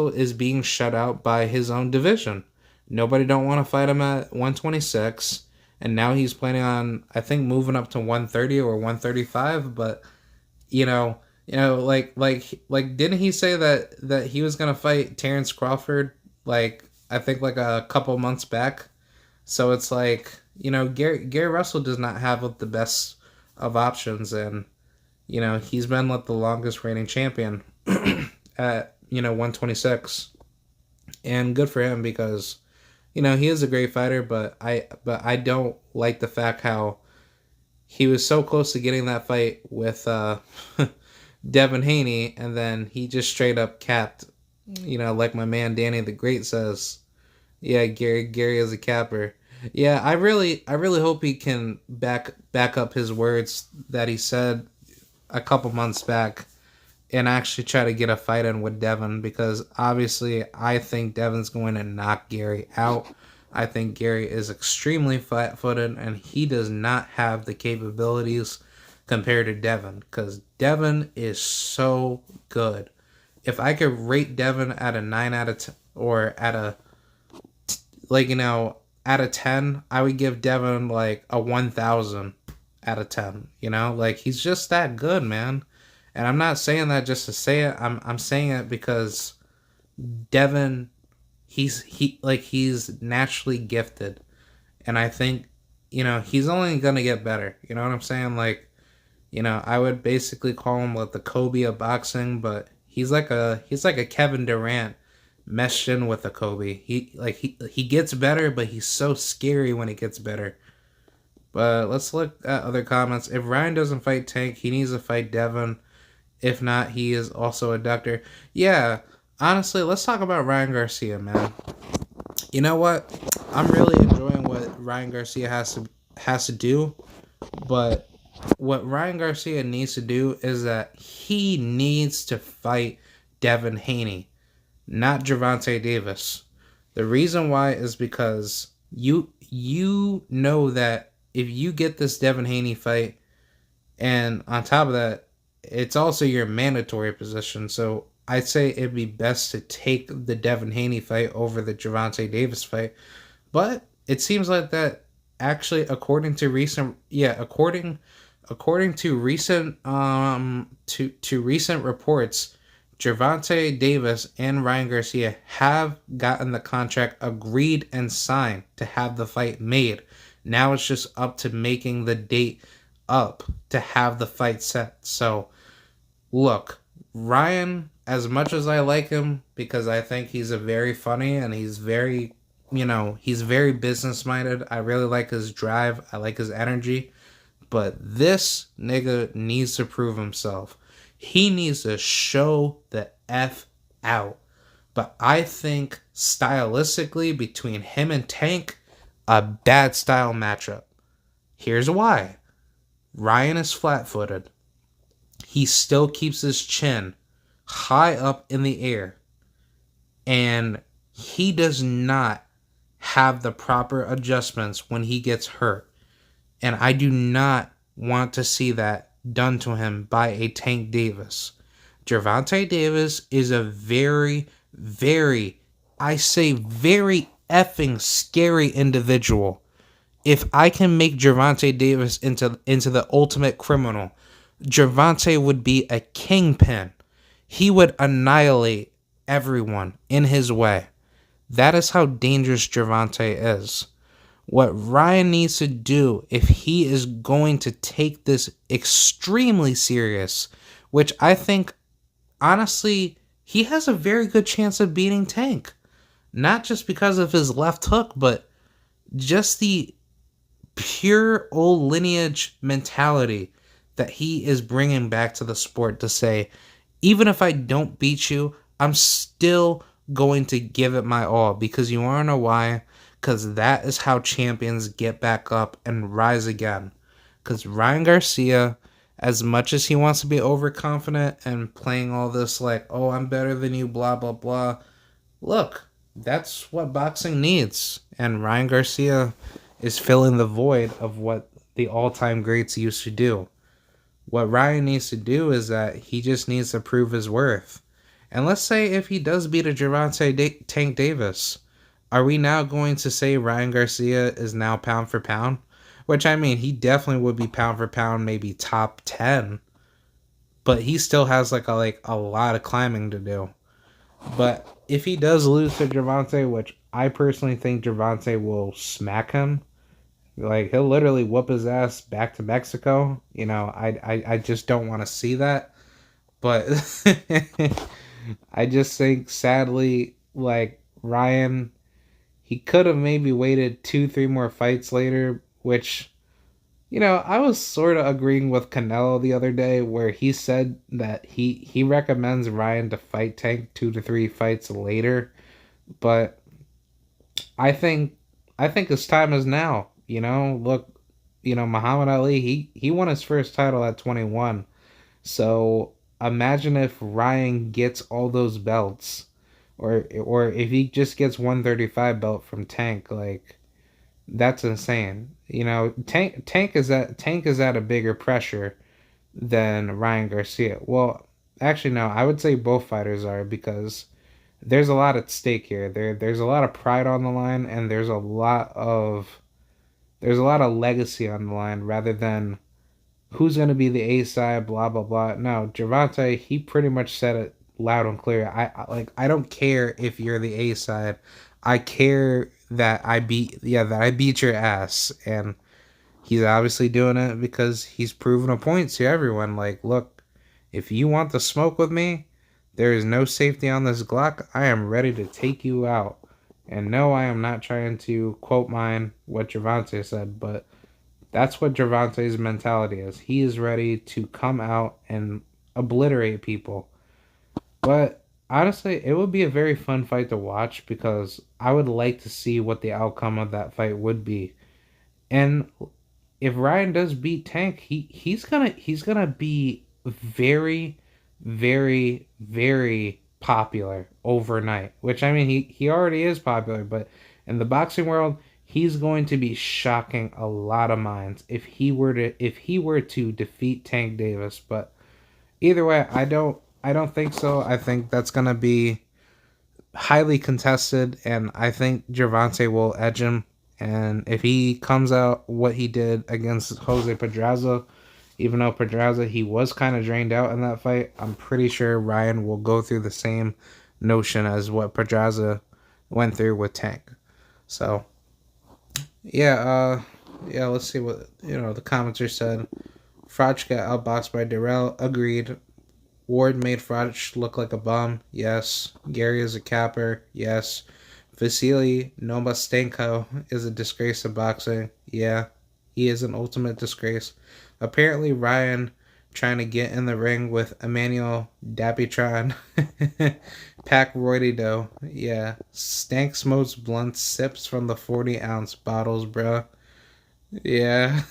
is being shut out by his own division. Nobody don't want to fight him at 126. And now he's planning on, I think, moving up to 130 or 135. But, didn't he say that he was going to fight Terrence Crawford, like I think like a couple months back. So it's like, Gary Russell does not have the best of options, and he's been like the longest reigning champion at 126, and good for him because he is a great fighter, but I don't like the fact how he was so close to getting that fight with Devin Haney, and then he just straight up capped. Like my man Danny the Great says, yeah, Gary is a capper. Yeah, I really hope he can back up his words that he said a couple months back and actually try to get a fight in with Devin, because obviously I think Devin's going to knock Gary out. I think Gary is extremely flat-footed and he does not have the capabilities compared to Devin, because Devin is so good. If I could rate Devin at a 9 out of 10, or at a out of 10, I would give Devin like a 1,000 out of 10. Like he's just that good, man. And I'm not saying that just to say it. I'm saying it because Devin, he's naturally gifted, and I think he's only gonna get better. You know what I'm saying? Like, I would basically call him like the Kobe of boxing, but he's like a Kevin Durant meshed in with a Kobe. He gets better, but he's so scary when he gets better. But let's look at other comments. If Ryan doesn't fight Tank, he needs to fight Devin. If not, he is also a doctor. Yeah, honestly, let's talk about Ryan Garcia, man. You know what? I'm really enjoying what Ryan Garcia has to do, but what Ryan Garcia needs to do is that he needs to fight Devin Haney, not Gervonta Davis. The reason why is because you know that if you get this Devin Haney fight, and on top of that, it's also your mandatory position. So I'd say it'd be best to take the Devin Haney fight over the Gervonta Davis fight. But it seems like that actually, according to recent, according to recent to recent reports, Gervonta Davis and Ryan Garcia have gotten the contract agreed and signed to have the fight made. Now it's just up to making the date up to have the fight set. So, look, Ryan, as much as I like him because I think he's a very funny and he's very, he's very business minded. I really like his drive. I like his energy. But this nigga needs to prove himself. He needs to show the F out. But I think stylistically, between him and Tank, a bad style matchup. Here's why. Ryan is flat-footed. He still keeps his chin high up in the air. And he does not have the proper adjustments when he gets hurt. And I do not want to see that done to him by a Tank Davis. Gervonta Davis is a very, very, I say very effing scary individual. If I can make Gervonta Davis into the ultimate criminal, Gervonta would be a kingpin. He would annihilate everyone in his way. That is how dangerous Gervonta is. What Ryan needs to do, if he is going to take this extremely serious, which I think, honestly, he has a very good chance of beating Tank. Not just because of his left hook, but just the pure old lineage mentality that he is bringing back to the sport to say, even if I don't beat you, I'm still going to give it my all. Because you want to know why? Because that is how champions get back up and rise again. Because Ryan Garcia, as much as he wants to be overconfident and playing all this like, oh, I'm better than you, blah, blah, blah. Look, that's what boxing needs. And Ryan Garcia is filling the void of what the all-time greats used to do. What Ryan needs to do is that he just needs to prove his worth. And let's say if he does beat a Gervonta Tank Davis, are we now going to say Ryan Garcia is now pound for pound? Which, I mean, he definitely would be pound for pound, maybe top 10. But he still has like a lot of climbing to do. But if he does lose to Gervonta, which I personally think Gervonta will smack him, like he'll literally whoop his ass back to Mexico. You know, I just don't want to see that. But I just think sadly, like Ryan, he could have maybe waited 2, 3 more fights later, which I was sort of agreeing with Canelo the other day where he said that he recommends Ryan to fight Tank 2 to 3 fights later, but I think I think his time is now. Look, Muhammad Ali, he won his first title at 21. So imagine if Ryan gets all those belts, or if he just gets 135 belt from Tank, like that's insane. Tank is at a bigger pressure than Ryan Garcia. Well, actually no, I would say both fighters are because there's a lot at stake here. There's a lot of pride on the line, and there's a lot of legacy on the line rather than who's going to be the A side, blah blah blah. No, Gervonta, he pretty much said it loud and clear. I don't care if you're the A side. I care that I beat your ass, and he's obviously doing it because he's proven a point to everyone. Like, look, if you want to smoke with me, there is no safety on this Glock. I am ready to take you out. And no, I am not trying to quote mine what Gervonta said, but that's what Gervonta's mentality is. He is ready to come out and obliterate people. But honestly, it would be a very fun fight to watch because I would like to see what the outcome of that fight would be. And if Ryan does beat Tank, he's gonna be very, very, very popular overnight. Which I mean, he already is popular, but in the boxing world, he's going to be shocking a lot of minds if he were to defeat Tank Davis. But either way, I don't think so. I think that's gonna be highly contested, and I think Gervonta will edge him. And if he comes out what he did against Jose Pedraza, even though Pedraza he was kind of drained out in that fight, I'm pretty sure Ryan will go through the same notion as what Pedraza went through with Tank. So yeah, yeah. Let's see what the commenter said. Froch got outboxed by Darrell. Agreed. Ward made Froch look like a bum. Yes. Gary is a capper. Yes. Vasily Nomastenko is a disgrace of boxing. Yeah. He is an ultimate disgrace. Apparently Ryan trying to get in the ring with Emmanuel Dapitron. Pack Roidy dough. Yeah. Stank smokes blunt sips from the 40-ounce bottles, bruh. Yeah.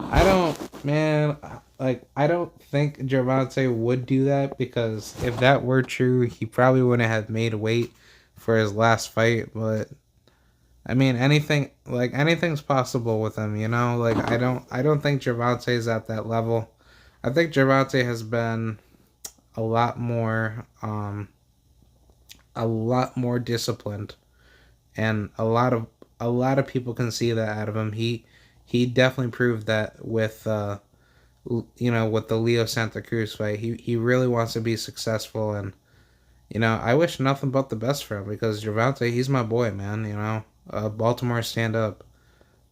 I don't, man, like, I don't think Gervonta would do that because if that were true, he probably wouldn't have made weight for his last fight. But I mean, anything's possible with him, Like, I don't think Gervonta is at that level. I think Gervonta has been a lot more, a lot more disciplined, and a lot of people can see that out of him. He definitely proved that with the Leo Santa Cruz fight. He really wants to be successful, and I wish nothing but the best for him because Gervonta, he's my boy, man. Baltimore stand up,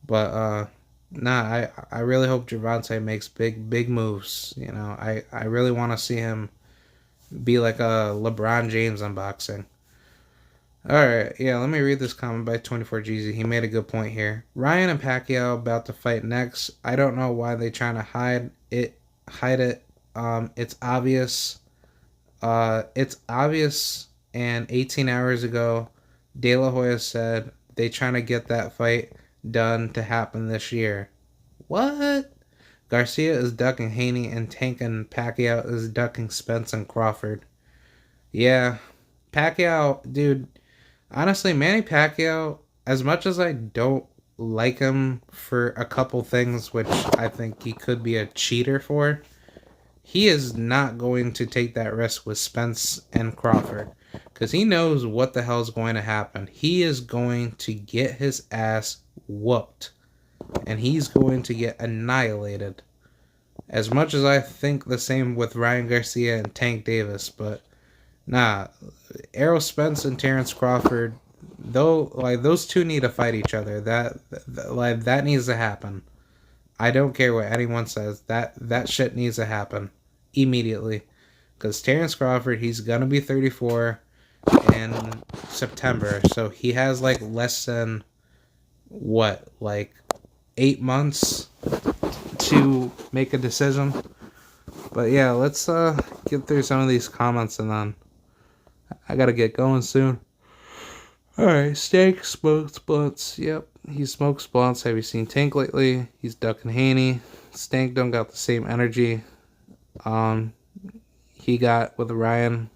but nah, I really hope Gervonta makes big moves. I really want to see him be like a LeBron James unboxing. Alright, yeah, let me read this comment by 24GZ. He made a good point here. Ryan and Pacquiao about to fight next. I don't know why they trying to hide it. It's obvious. It's obvious, and 18 hours ago, De La Hoya said they trying to get that fight done to happen this year. What? Garcia is ducking Haney, and Tank and Pacquiao is ducking Spence and Crawford. Yeah, Pacquiao, dude. Honestly, Manny Pacquiao, as much as I don't like him for a couple things, which I think he could be a cheater for, he is not going to take that risk with Spence and Crawford because he knows what the hell is going to happen. He is going to get his ass whooped, and he's going to get annihilated. As much as I think the same with Ryan Garcia and Tank Davis, but Nah, Errol Spence and Terrence Crawford, though, like those two need to fight each other. Like that needs to happen. I don't care what anyone says. That shit needs to happen immediately. Because Terrence Crawford, he's gonna be 34 in September, so he has like less than what, like 8 months to make a decision. But yeah, let's get through some of these comments and then I gotta get going soon. Alright, Steak smokes blunts. Yep, he smokes blunts. Have you seen Tank lately? He's ducking Haney. Stank don't got the same energy he got with Ryan.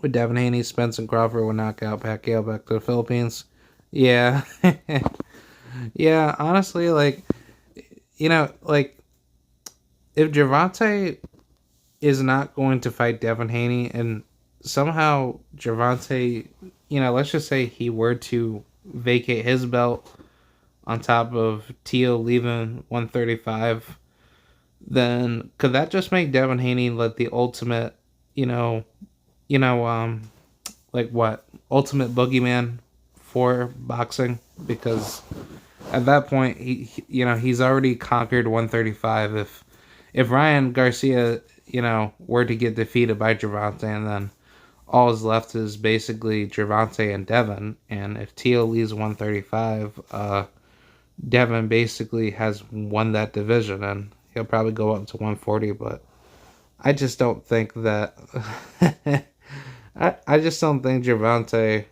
With Devin Haney, Spence and Crawford would knock out Pacquiao back to the Philippines. Yeah. Yeah, honestly, like, like, if Gervonta is not going to fight Devin Haney and somehow Gervonta, let's just say he were to vacate his belt on top of Teo leaving 135, then could that just make Devin Haney like the ultimate, you know, like what? Ultimate boogeyman for boxing? Because at that point, he's already conquered 135. If Ryan Garcia, were to get defeated by Gervonta, and then all is left is basically Gervonta and Devin, and if Teo leaves 135, Devin basically has won that division, and he'll probably go up to 140. But I just don't think that. I just don't think Gervonta.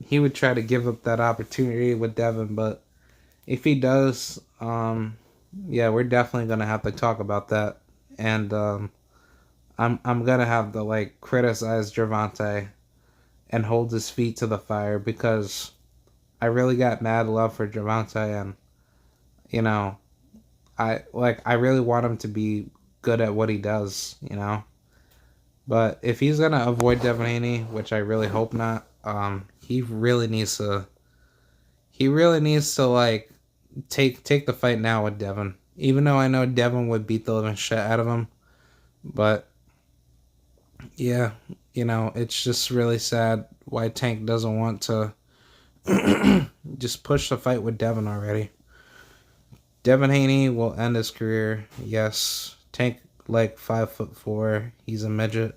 He would try to give up that opportunity with Devin, but if he does, yeah, we're definitely gonna have to talk about that, and I'm gonna have to like criticize Gervonta and hold his feet to the fire because I really got mad love for Gervonta, and you know I really want him to be good at what he does. But if he's gonna avoid Devin Haney, which I really hope not, he really needs to. He really needs to like take the fight now with Devin. Even though I know Devin would beat the living shit out of him, but yeah, it's just really sad why Tank doesn't want to just push the fight with Devin already. Devin Haney will end his career. Yes, Tank like 5'4". He's a midget.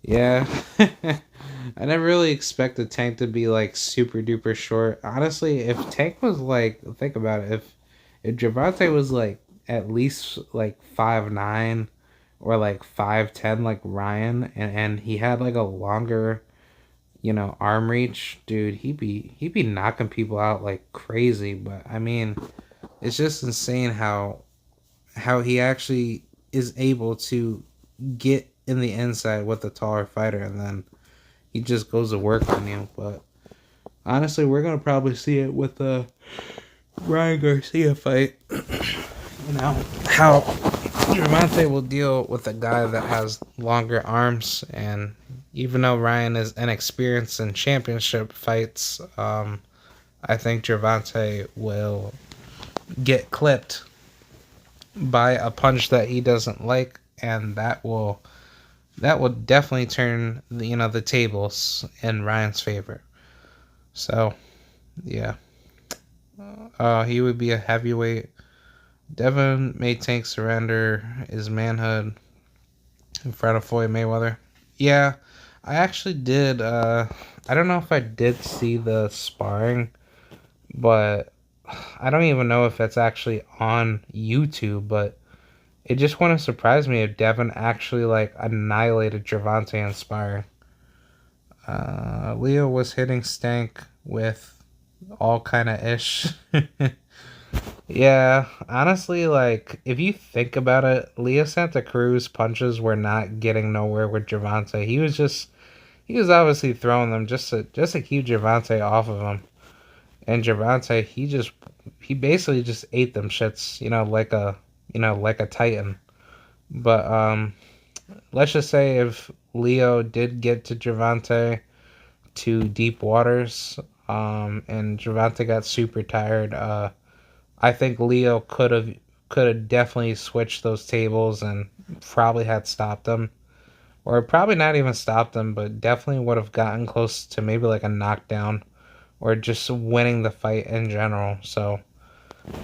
Yeah. I never really expected Tank to be like super duper short. Honestly, if Tank was like, think about it, if Gervonta was like at least like 5'9" or like 5'10" like Ryan, and he had like a longer, arm reach, dude, he'd be knocking people out like crazy. But I mean, it's just insane how he actually is able to get in the inside with a taller fighter, and then he just goes to work on you. But honestly, we're gonna probably see it with the Ryan Garcia fight. How Gervonta will deal with a guy that has longer arms, and even though Ryan is inexperienced in championship fights, I think Gervonta will get clipped by a punch that he doesn't like, and that will definitely turn the tables in Ryan's favor. So yeah, he would be a heavyweight. Devin made Tank surrender his manhood in front of Floyd Mayweather. Yeah, I actually did. I don't know if I did see the sparring, but I don't even know if it's actually on YouTube. But it just wouldn't surprise me if Devin actually like annihilated Gervonta in sparring. Leo was hitting Stank with all kind of ish. Yeah, honestly, like if you think about it, Leo Santa Cruz punches were not getting nowhere with Gervonta. He was obviously throwing them just to keep Gervonta off of him. And Gervonta, he basically just ate them shits, like a titan. But let's just say if Leo did get to Gervonta to deep waters, and Gervonta got super tired, I think Leo could have definitely switched those tables and probably had stopped him. or probably not even stopped him, but definitely would have gotten close to maybe like a knockdown or just winning the fight in general. So,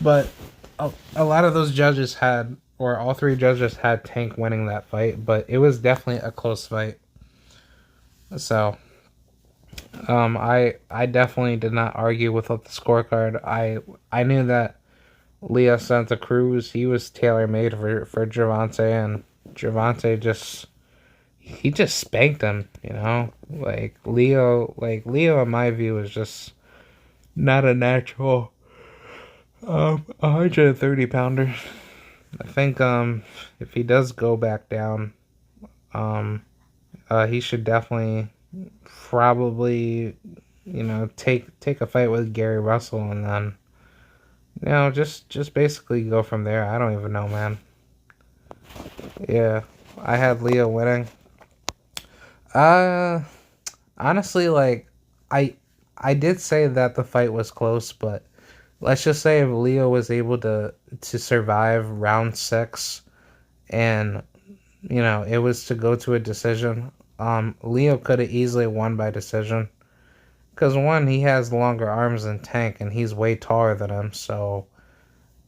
but a lot of those judges had, or all three judges had Tank winning that fight, but it was definitely a close fight. So, I definitely did not argue with the scorecard. I knew that Leo Santa Cruz, he was tailor made for Gervonta, and Gervonta just spanked him. Leo in my view is just not a natural 130 pounder. I think if he does go back down, um he should definitely probably take a fight with Gary Russell, and then just basically go from there. I don't even know, man. Yeah, I had Leo winning. Uh Honestly, like, I I did say that the fight was close, but let's just say if Leo was able to survive round 6, and it was to go to a decision, Leo could have easily won by decision. Because one, he has longer arms than Tank, and he's way taller than him, so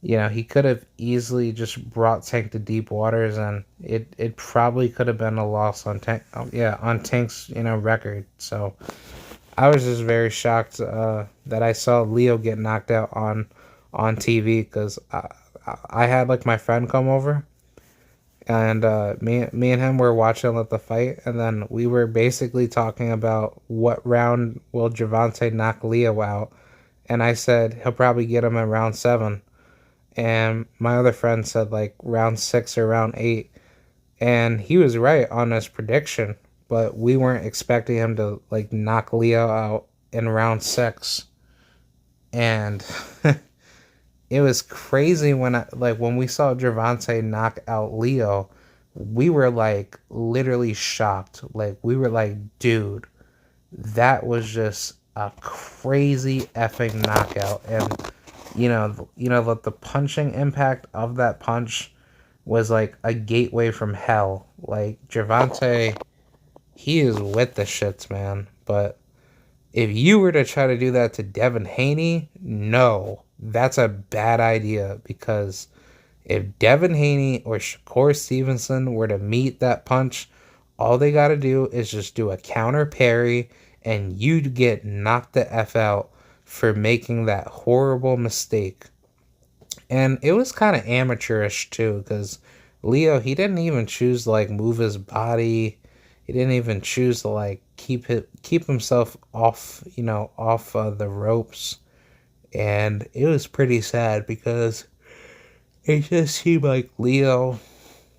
he could have easily just brought Tank to deep waters, and it probably could have been a loss on Tank. Yeah, on Tank's record. So I was just very shocked that I saw Leo get knocked out on TV, because I had like my friend come over, and me and him were watching the fight, and then we were basically talking about what round will Gervonta knock Leo out, and I said he'll probably get him in round 7, and my other friend said like round 6 or round 8, and he was right on his prediction, but we weren't expecting him to like knock Leo out in round 6, and it was crazy when we saw Gervonta knock out Leo. We were like literally shocked. Like, we were like, dude, that was just a crazy effing knockout. And the punching impact of that punch was like a gateway from hell. Like, Gervonta, he is with the shits, man. But if you were to try to do that to Devin Haney, no, that's a bad idea, because if Devin Haney or Shakur Stevenson were to meet that punch, all they got to do is just do a counter parry, and you'd get knocked the F out for making that horrible mistake. And it was kind of amateurish too, because Leo, he didn't even choose to like move his body. He didn't even choose to like keep himself off, off the ropes. And it was pretty sad, because it just seemed like Leo,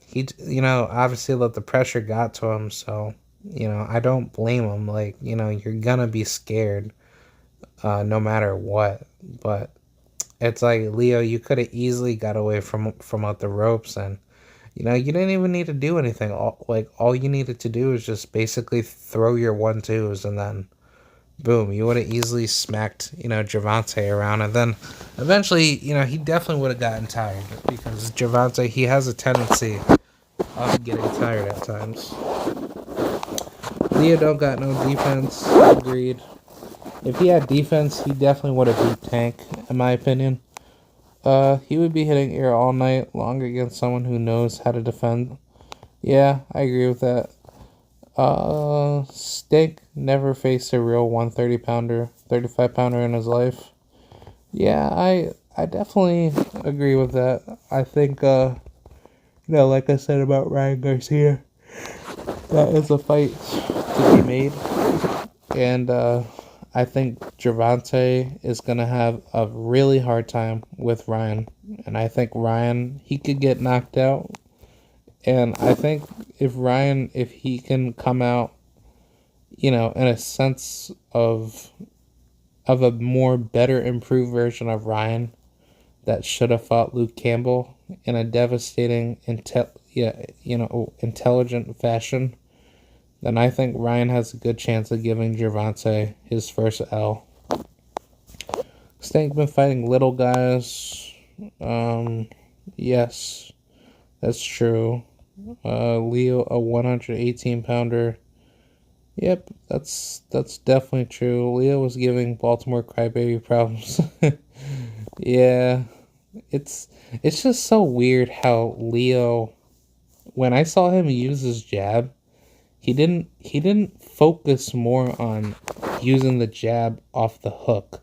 he, obviously let the pressure got to him. So, I don't blame him. Like, you're gonna be scared, no matter what. But it's like, Leo, you could have easily got away from out the ropes, and you didn't even need to do anything. All you needed to do is just basically throw your 1-2s, and then boom, you would have easily smacked Gervonta around, and then eventually he definitely would have gotten tired, because Gervonta, he has a tendency of getting tired at times. Leo don't got no defense. Agreed. If he had defense, he definitely would have beat Tank, in my opinion. He would be hitting air all night long against someone who knows how to defend. Yeah, I agree with that. Steak never faced a real 130 pounder, 35 pounder in his life. Yeah, I definitely agree with that. I think, like I said about Ryan Garcia, that is a fight to be made. And, I think Gervonta is going to have a really hard time with Ryan. And I think Ryan, he could get knocked out. And I think if he can come out, in a sense of a more better improved version of Ryan that should have fought Luke Campbell in a devastating, intelligent fashion, then I think Ryan has a good chance of giving Gervonta his first L. Stank been fighting little guys. Yes, that's true. Leo, a 118 pounder. Yep, that's definitely true. Leo was giving Baltimore crybaby problems. Yeah, it's it's just so weird how Leo, when I saw him use his jab, he didn't focus more on using the jab off the hook,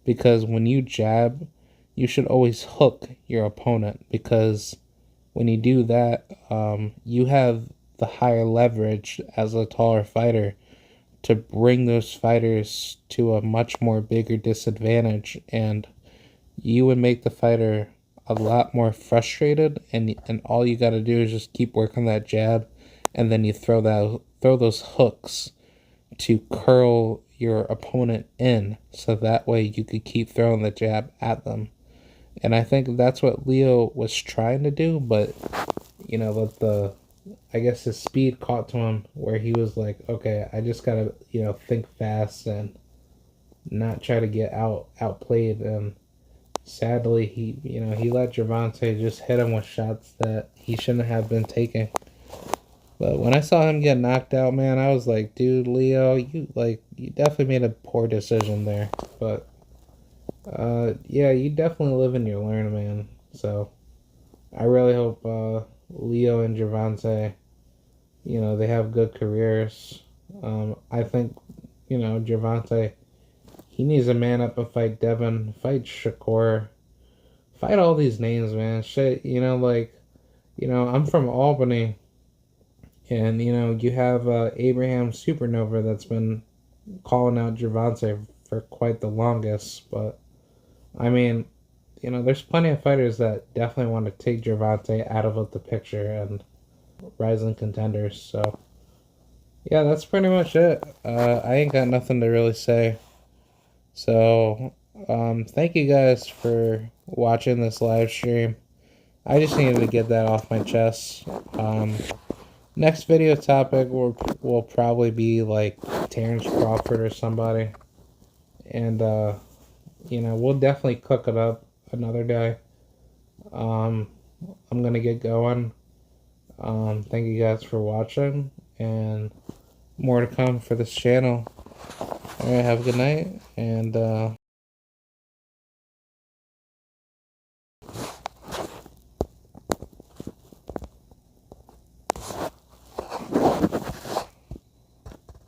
because when you jab, you should always hook your opponent, because when you do that, you have the higher leverage as a taller fighter to bring those fighters to a much more bigger disadvantage, and you would make the fighter a lot more frustrated, and all you got to do is just keep working that jab, and then you throw those hooks to curl your opponent in, so that way you could keep throwing the jab at them. And I think that's what Leo was trying to do, but let the I guess his speed caught to him, where he was like, okay, I just gotta think fast and not try to get outplayed. And sadly, he let Gervonta just hit him with shots that he shouldn't have been taking. But when I saw him get knocked out, man, I was like, dude, Leo, you definitely made a poor decision there. But yeah, you definitely live and you learn, man. So I really hope Leo and Gervonta, they have good careers. I think, Gervonta, he needs to man up and fight Devin, fight Shakur, fight all these names, man. Shit, I'm from Albany, and, you have Abraham Supernova that's been calling out Gervonta for quite the longest. But, I mean, there's plenty of fighters that definitely want to take Gervonta out of the picture and rising contenders. So, yeah, that's pretty much it. I ain't got nothing to really say. So, thank you guys for watching this live stream. I just needed to get that off my chest. Next video topic will probably be like Terrence Crawford or somebody. And, we'll definitely cook it up another day. Um, I'm going to get going. Thank you guys for watching, and more to come for this channel. Alright, have a good night, and